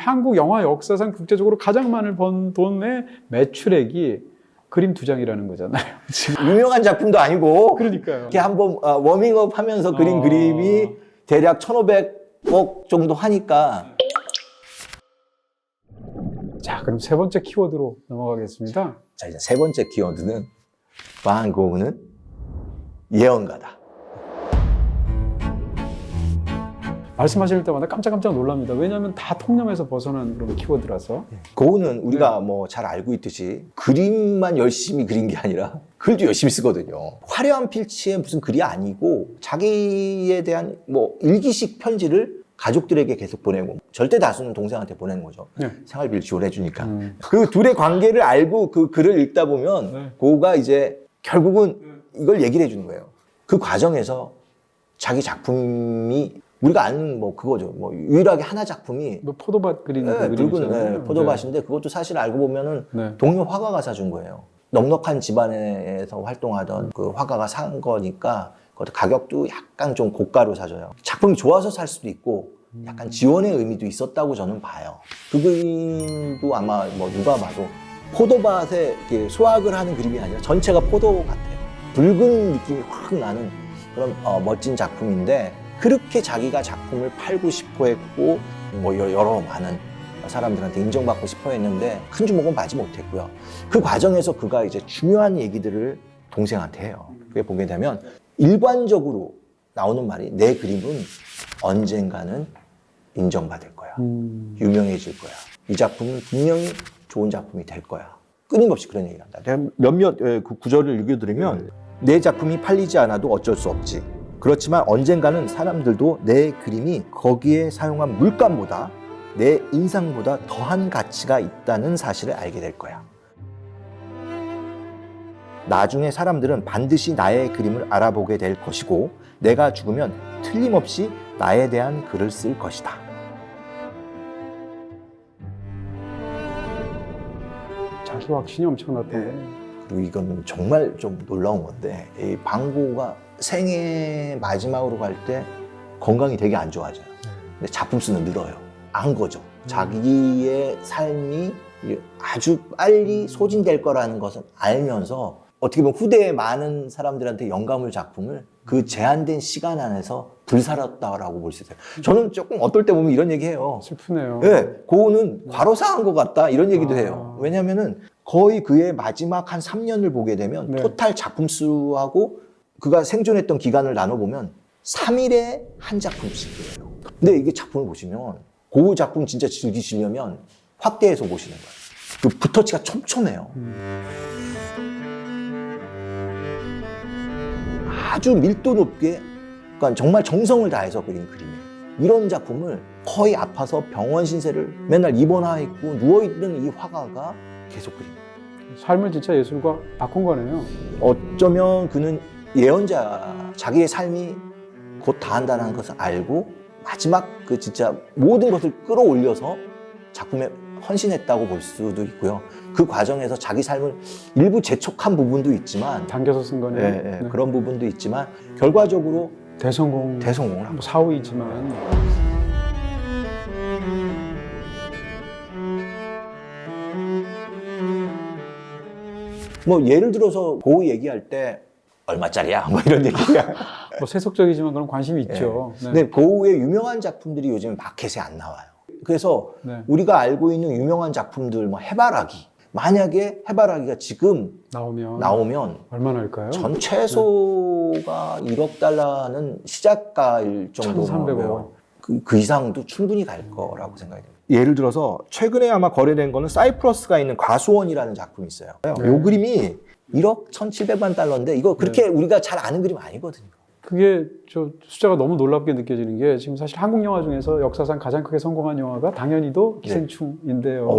한국 영화 역사상 국제적으로 가장 많이 번 돈의 매출액이 그림 2장이라는 거잖아요. 지금. 유명한 작품도 아니고 그러니까요. 이렇게 한번 워밍업 하면서 그린 그림이 대략 1,500억 정도 하니까. 자, 그럼 세 번째 키워드로 넘어가겠습니다. 자, 이제 세 번째 키워드는 반 고흐는 예언가다. 말씀하실 때마다 깜짝깜짝 놀랍니다. 왜냐하면 다 통념에서 벗어난 그런 키워드라서. 고흐는 우리가 뭐 잘 알고 있듯이 그림만 열심히 그린 게 아니라 글도 열심히 쓰거든요. 화려한 필치의 무슨 글이 아니고 자기에 대한 뭐 일기식 편지를 가족들에게 계속 보내고, 절대 다수는 동생한테 보내는 거죠. 네. 생활비를 지원해주니까. 그 둘의 관계를 알고 그 글을 읽다 보면 고흐가 이제 결국은 이걸 얘기를 해주는 거예요. 그 과정에서 자기 작품이 우리가 아는 뭐 그거죠. 뭐 유일하게 하나 작품이 뭐 포도밭 그리는 그 붉은 그림이잖아요. 포도밭인데 그것도 사실 알고 보면은 네. 동료 화가가 사준 거예요. 넉넉한 집안에서 활동하던 그 화가가 산 거니까 그것도 가격도 약간 좀 고가로 사줘요. 작품이 좋아서 살 수도 있고 약간 지원의 의미도 있었다고 저는 봐요. 그 그림도 아마 뭐 누가 봐도 포도밭에 이렇게 수확을 하는 그림이 아니라 전체가 포도 같아요. 붉은 느낌이 확 나는 그런 멋진 작품인데, 그렇게 자기가 작품을 팔고 싶어 했고 뭐 여러 많은 사람들한테 인정받고 싶어 했는데 큰 주목은 받지 못했고요. 그 과정에서 그가 이제 중요한 얘기들을 동생한테 해요. 그게 보게 되면 일관적으로 나오는 말이, 내 그림은 언젠가는 인정받을 거야. 유명해질 거야. 이 작품은 분명히 좋은 작품이 될 거야. 끊임없이 그런 얘기를 한다. 내가 몇몇 그 구절을 읽어드리면, 내 작품이 팔리지 않아도 어쩔 수 없지. 그렇지만 언젠가는 사람들도 내 그림이 거기에 사용한 물감보다, 내 인상보다 더한 가치가 있다는 사실을 알게 될 거야. 나중에 사람들은 반드시 나의 그림을 알아보게 될 것이고, 내가 죽으면 틀림없이 나에 대한 글을 쓸 것이다. 자기 확신이 엄청났던 거예요. 그리고 이거는 정말 좀 놀라운 건데, 이 방고가 생애 마지막으로 갈 때 건강이 되게 안 좋아져요. 근데 작품 수는 늘어요. 안 거죠. 자기의 삶이 아주 빨리 소진될 거라는 것을 알면서 어떻게 보면 후대의 많은 사람들한테 영감을 작품을 그 제한된 시간 안에서 불살았다라고 볼 수 있어요. 저는 조금 어떨 때 보면 이런 얘기해요. 슬프네요. 네, 고흐는 과로사한 것 같다 이런 얘기도 해요. 왜냐하면은 거의 그의 마지막 한 3년을 보게 되면 토탈 작품 수하고 그가 생존했던 기간을 나눠보면 3일에 한 작품씩이에요. 근데 이게 작품을 보시면 고흐 작품 진짜 즐기시려면 확대해서 보시는 거예요. 그 붓터치가 촘촘해요. 아주 밀도 높게, 그러니까 정말 정성을 다해서 그린 그림이에요. 이런 작품을 거의 아파서 병원 신세를 맨날 입원하 있고 누워있는 이 화가가 계속 그립니다. 삶을 진짜 예술과 바꾼 거네요. 어쩌면 그는 예언자, 자기의 삶이 곧 다한다는 것을 알고 마지막 그 진짜 모든 것을 끌어올려서 작품에 헌신했다고 볼 수도 있고요. 그 과정에서 자기 삶을 일부 재촉한 부분도 있지만, 당겨서 쓴 거네요. 네. 그런 부분도 있지만 결과적으로 대성공을 합니다. 뭐 사후이지만. 뭐 예를 들어서 고흐 얘기할 때 얼마짜리야? 뭐 이런 얘기가. 뭐 세속적이지만 그런 관심이 있죠. 네. 근데 고흐의 유명한 작품들이 요즘 마켓에 안 나와요. 그래서 우리가 알고 있는 유명한 작품들, 뭐 해바라기. 만약에 해바라기가 지금 나오면 얼마나 할까요? 전 최소가 1억 달러는 시작가일 정도면 그 이상도 충분히 갈 거라고 생각이 됩니다. 예를 들어서 최근에 아마 거래된 거는 사이프러스가 있는 과수원이라는 작품이 있어요. 이 그림이 1억 1,700만 달러인데 이거 그렇게 우리가 잘 아는 그림 아니거든요. 그게 저 숫자가 너무 놀랍게 느껴지는 게, 지금 사실 한국 영화 중에서 역사상 가장 크게 성공한 영화가 당연히도 기생충인데요.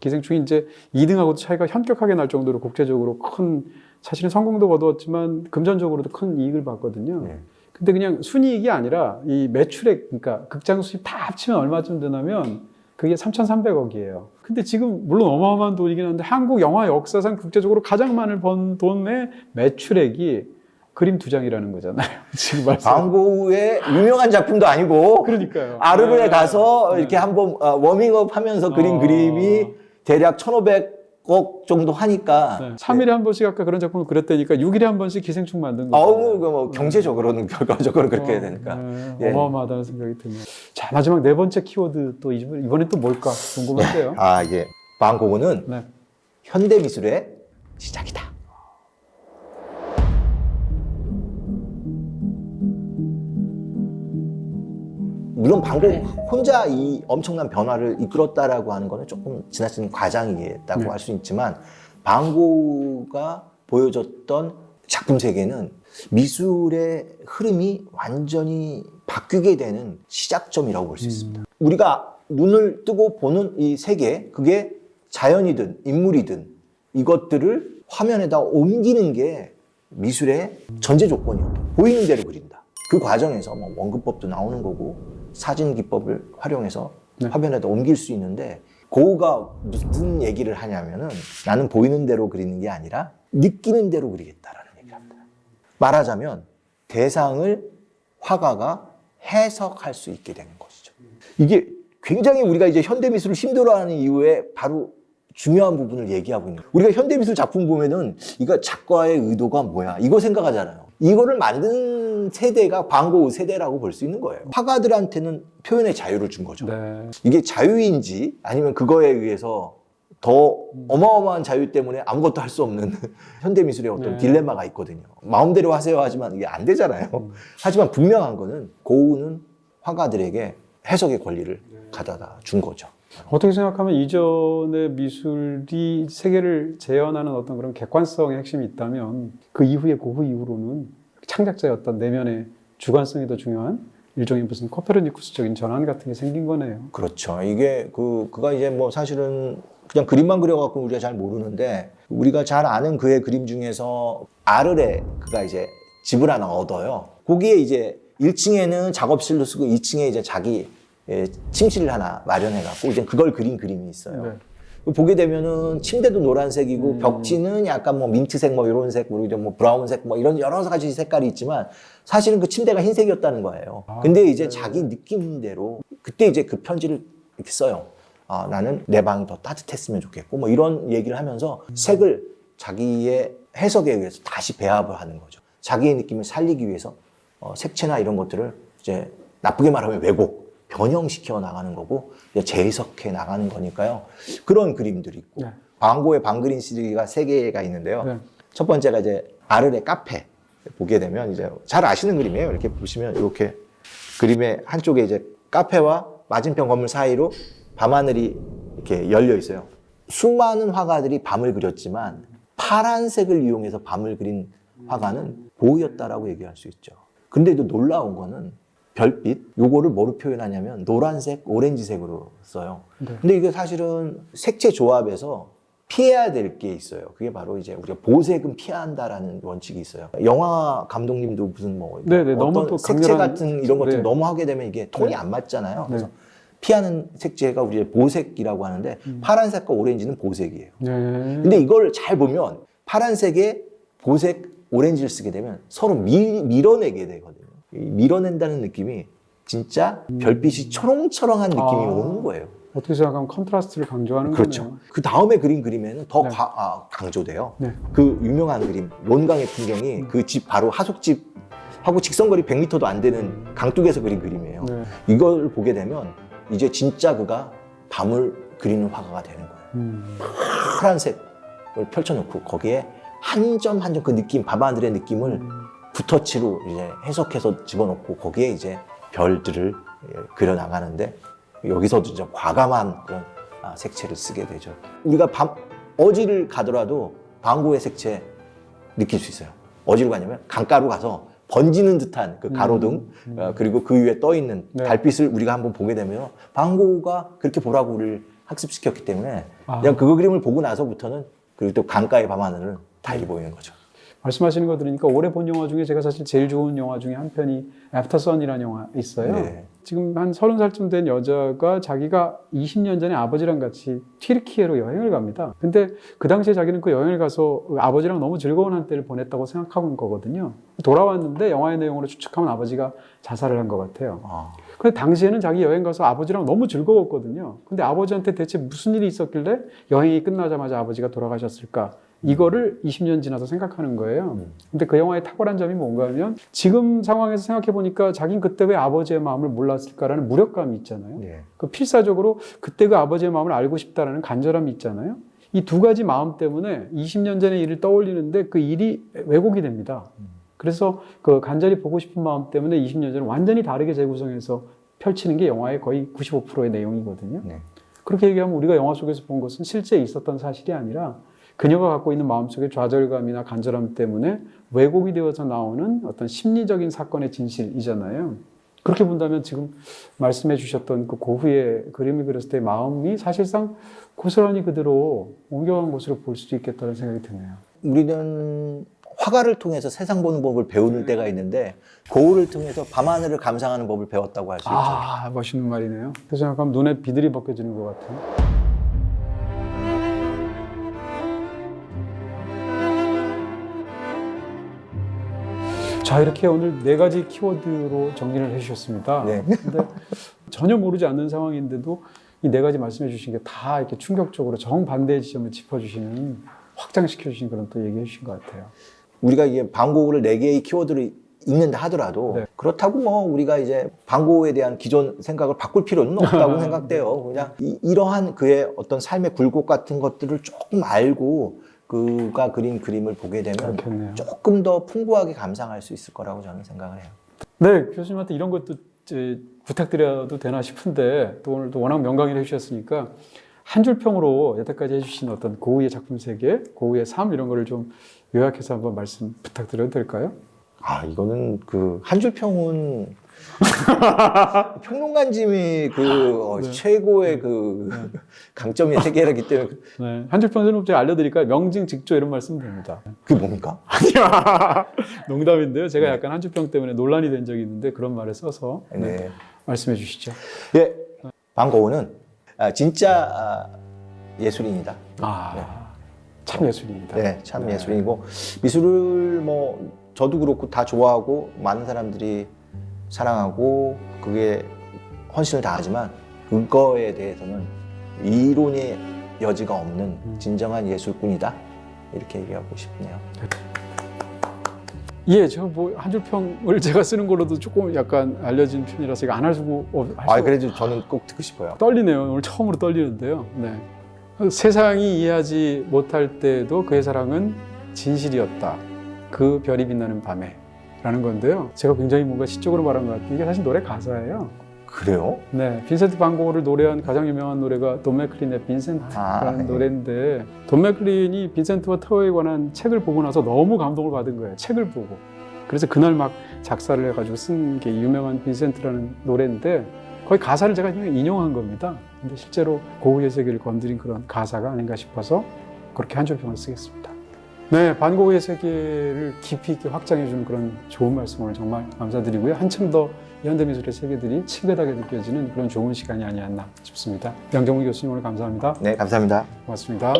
기생충이 이제 2등하고도 차이가 현격하게 날 정도로 국제적으로 큰, 사실은 성공도 거두었지만 금전적으로도 큰 이익을 봤거든요. 근데 그냥 순이익이 아니라 이 매출액, 그러니까 극장 수입 다 합치면 얼마쯤 되냐면 그게 3,300억이에요. 근데 지금 물론 어마어마한 돈이긴 한데 한국 영화 역사상 국제적으로 가장 많이 번 돈의 매출액이 그림 2장이라는 거잖아요. 지금 말씀. 방고우의 유명한 작품도 아니고 그러니까요. 아르르에 네. 가서 네. 이렇게 한번 워밍업 하면서 그린 그림이 대략 1,500억 정도 하니까 네. 3일에 한 번씩 아까 그런 작품을 그렸다니까 6일에 한 번씩 기생충 만든 거. 어우, 뭐 경제적으로는 결과적으로 그렇게 해야 되니까. 네. 예. 어마어마하다는 생각이 드네요. 자, 마지막 4번째 키워드 또 이번엔 또 뭘까 궁금한데요. 아, 이게 방고우는 네. 현대미술의 시작이다. 물론 방고우 혼자 이 엄청난 변화를 이끌었다라고 하는 거는 조금 지나친 과장이겠다고 네. 할 수 있지만 방고우가 보여줬던 작품 세계는 미술의 흐름이 완전히 바뀌게 되는 시작점이라고 볼 수 있습니다. 우리가 눈을 뜨고 보는 이 세계, 그게 자연이든 인물이든 이것들을 화면에다 옮기는 게 미술의 전제 조건이에요. 보이는 대로 그린다. 그 과정에서 뭐 원근법도 나오는 거고 사진 기법을 활용해서 네. 화면에다 옮길 수 있는데 고우가 무슨 얘기를 하냐면은 나는 보이는 대로 그리는 게 아니라 느끼는 대로 그리겠다라는 얘기를 합니다. 말하자면 대상을 화가가 해석할 수 있게 되는 것이죠. 이게 굉장히 우리가 이제 현대미술을 힘들어하는 이유에 바로 중요한 부분을 얘기하고 있는 거예요. 우리가 현대미술 작품 보면은 이거 작가의 의도가 뭐야? 이거 생각하잖아요. 이거를 만든 세대가 방고우 세대라고 볼 수 있는 거예요. 화가들한테는 표현의 자유를 준 거죠. 네. 이게 자유인지 아니면 그거에 의해서 더 어마어마한 자유 때문에 아무것도 할 수 없는 현대미술의 어떤 네. 딜레마가 있거든요. 마음대로 하세요 하지만 이게 안 되잖아요. 하지만 분명한 거는 고우는 화가들에게 해석의 권리를 가져다 준 거죠. 어떻게 생각하면 이전의 미술이 세계를 재현하는 어떤 그런 객관성의 핵심이 있다면 그 이후에 고흐 이후로는 창작자의 어떤 내면의 주관성이 더 중요한 일종의 무슨 코페르니쿠스적인 전환 같은 게 생긴 거네요. 그렇죠. 이게 그가 이제 뭐 사실은 그냥 그림만 그려갖고 우리가 잘 모르는데 우리가 잘 아는 그의 그림 중에서 아르레 그가 이제 집을 하나 얻어요. 거기에 이제 1층에는 작업실로 쓰고 2층에 이제 자기 침실을 하나 마련해갖고 이제 그걸 그린 그림이 있어요. 네. 보게 되면은 침대도 노란색이고 벽지는 약간 뭐 민트색 뭐 이런 색, 뭐 브라운색 뭐 이런 여러 가지 색깔이 있지만 사실은 그 침대가 흰색이었다는 거예요. 근데 이제 자기 느낌대로 그때 이제 그 편지를 이렇게 써요. 아, 나는 내 방이 더 따뜻했으면 좋겠고 뭐 이런 얘기를 하면서 색을 자기의 해석에 의해서 다시 배합을 하는 거죠. 자기의 느낌을 살리기 위해서 색채나 이런 것들을 이제 나쁘게 말하면 왜곡, 변형시켜 나가는 거고 재해석해 나가는 거니까요. 그런 그림들이 있고 네. 방고의 방그린 시리즈가 3개가 있는데요. 네. 첫 번째가 이제 아르레 카페 보게 되면 이제 잘 아시는 그림이에요. 이렇게 보시면 이렇게 그림의 한쪽에 이제 카페와 맞은편 건물 사이로 밤하늘이 이렇게 열려 있어요. 수많은 화가들이 밤을 그렸지만 파란색을 이용해서 밤을 그린 화가는 고우였다라고 얘기할 수 있죠. 근데 또 놀라운 거는 별빛, 요거를 뭐로 표현하냐면 노란색, 오렌지색으로 써요. 네. 근데 이게 사실은 색채 조합에서 피해야 될 게 있어요. 그게 바로 이제 우리가 보색은 피해야 한다라는 원칙이 있어요. 영화 감독님도 무슨 뭐 네네, 어떤 너무 또 색채 강렬한- 같은 이런 것들 네. 너무 하게 되면 이게 톤이 네. 안 맞잖아요. 네. 그래서 피하는 색채가 우리 보색이라고 하는데 파란색과 오렌지는 보색이에요. 네. 근데 이걸 잘 보면 파란색에 보색, 오렌지를 쓰게 되면 서로 밀어내게 되거든요. 이 밀어낸다는 느낌이 진짜 별빛이 초롱초롱한 느낌이 오는 거예요. 어떻게 생각하면 컨트라스트를 강조하는 그렇죠. 거네요. 그 다음에 그린 그림에는 더 네. 강조돼요. 네. 그 유명한 그림, 론강의 풍경이 그 집 바로 하숙집하고 직선거리 100m도 안 되는 강둑에서 그린 그림이에요. 네. 이걸 보게 되면 이제 진짜 그가 밤을 그리는 화가가 되는 거예요. 파란색을 펼쳐놓고 거기에 한 점 한 점 그 느낌, 밤하늘의 느낌을 붓터치로 이제 해석해서 집어넣고 거기에 이제 별들을 그려 나가는데 여기서도 이제 과감한 그런 색채를 쓰게 되죠. 우리가 어지를 가더라도 방고의 색채 느낄 수 있어요. 어디로 가냐면 강가로 가서 번지는 듯한 그 가로등 그리고 그 위에 떠 있는 네. 달빛을 우리가 한번 보게 되면 방고가 그렇게 보라고 우리를 학습시켰기 때문에 아. 그냥 그 그림을 보고 나서부터는 그리고 또 강가의 밤하늘은 달리 보이는 거죠. 말씀하시는 거 들으니까 올해 본 영화 중에 제가 사실 제일 좋은 영화 중에 한 편이 애프터 선이라는 영화 있어요. 네. 지금 한 30살쯤 된 여자가 자기가 20년 전에 아버지랑 같이 튀르키예로 여행을 갑니다. 근데 그 당시에 자기는 그 여행을 가서 아버지랑 너무 즐거운 한때를 보냈다고 생각하고 있는 거거든요. 돌아왔는데 영화의 내용으로 추측하면 아버지가 자살을 한 것 같아요. 근데 당시에는 자기 여행 가서 아버지랑 너무 즐거웠거든요. 근데 아버지한테 대체 무슨 일이 있었길래 여행이 끝나자마자 아버지가 돌아가셨을까? 이거를 20년 지나서 생각하는 거예요. 근데 그 영화의 탁월한 점이 뭔가 하면 지금 상황에서 생각해 보니까 자기는 그때 왜 아버지의 마음을 몰랐을까라는 무력감이 있잖아요. 예. 그 필사적으로 그때 그 아버지의 마음을 알고 싶다라는 간절함이 있잖아요. 이 두 가지 마음 때문에 20년 전의 일을 떠올리는데 그 일이 왜곡이 됩니다. 그래서 그 간절히 보고 싶은 마음 때문에 20년 전에 완전히 다르게 재구성해서 펼치는 게 영화의 거의 95%의 내용이거든요. 네. 그렇게 얘기하면 우리가 영화 속에서 본 것은 실제 있었던 사실이 아니라 그녀가 갖고 있는 마음속의 좌절감이나 간절함 때문에 왜곡이 되어서 나오는 어떤 심리적인 사건의 진실이잖아요. 그렇게 본다면 지금 말씀해 주셨던 그 고흐의 그림을 그렸을 때의 마음이 사실상 고스란히 그대로 옮겨간 것으로 볼 수도 있겠다는 생각이 드네요. 우리는 화가를 통해서 세상 보는 법을 배우는 때가 있는데 고흐를 통해서 밤하늘을 감상하는 법을 배웠다고 할 수 있죠. 아, 멋있는 말이네요. 그래서 생각하면 눈에 비들이 벗겨지는 것 같아요. 자, 이렇게 오늘 4가지 키워드로 정리를 해주셨습니다. 네. 근데 전혀 모르지 않는 상황인데도 이 4가지 말씀해 주신 게 다 이렇게 충격적으로 정반대의 지점을 짚어주시는, 확장시켜 주신 그런 또 얘기해 주신 것 같아요. 우리가 이게 방고흐를 4개의 키워드를 읽는다 하더라도 네. 그렇다고 뭐 우리가 이제 방고흐에 대한 기존 생각을 바꿀 필요는 없다고 생각돼요. 그냥 이러한 그의 어떤 삶의 굴곡 같은 것들을 조금 알고 그가 그린 그림을 보게 되면 그렇겠네요. 조금 더 풍부하게 감상할 수 있을 거라고 저는 생각을 해요. 네, 교수님한테 이런 것도 이제 부탁드려도 되나 싶은데 또 오늘도 워낙 명강의를 해주셨으니까 한 줄 평으로 여태까지 해주신 어떤 고흐의 작품 세계, 고흐의 삶 이런 거를 좀 요약해서 한번 말씀 부탁드려도 될까요? 아, 이거는 그 한 줄 평은 평론가님이 네. 최고의 그 강점의 세계라기 때문에 네, 한 줄 평은 제가 알려드릴까요? 명징직조 이런 말 쓰면 됩니다. 그게 뭡니까? 아니야, 농담인데요. 제가 네. 약간 한 줄 평 때문에 논란이 된 적이 있는데 그런 말을 써서 네. 말씀해 주시죠. 예, 방고흐는 진짜 예술인이다. 참 예술입니다. 네, 참 예술인이고 미술을 뭐 저도 그렇고 다 좋아하고 많은 사람들이 사랑하고 그게 헌신을 다하지만 그거에 대해서는 이론의 여지가 없는 진정한 예술꾼이다 이렇게 얘기하고 싶네요. 예, 제가 뭐 한 줄 평을 제가 쓰는 걸로도 조금 약간 알려진 편이라서 이거 안 할 수가 그래도 저는 꼭 듣고 싶어요. 떨리네요. 오늘 처음으로 떨리는데요. 네. 세상이 이해하지 못할 때도 그의 사랑은 진실이었다. 그 별이 빛나는 밤에 라는 건데요. 제가 굉장히 뭔가 시적으로 말한 것 같아요. 이게 사실 노래 가사예요. 그래요? 네, 빈센트 반 고흐를 노래한 가장 유명한 노래가 돈 맥클린의 빈센트라는 네. 노래인데 돈 맥클린이 빈센트와 터에 관한 책을 보고 나서 너무 감동을 받은 거예요. 책을 보고. 그래서 그날 막 작사를 해가지고 쓴 게 유명한 빈센트라는 노래인데 거의 가사를 제가 그냥 인용한 겁니다. 근데 실제로 고흐의 세계를 건드린 그런 가사가 아닌가 싶어서 그렇게 한 줄 평을 쓰겠습니다. 네, 반 고흐의 세계를 깊이 있게 확장해주는 그런 좋은 말씀을 정말 감사드리고요. 한층 더 현대미술의 세계들이 친근하게 느껴지는 그런 좋은 시간이 아니었나 싶습니다. 양정훈 교수님 오늘 감사합니다. 네, 감사합니다. 고맙습니다.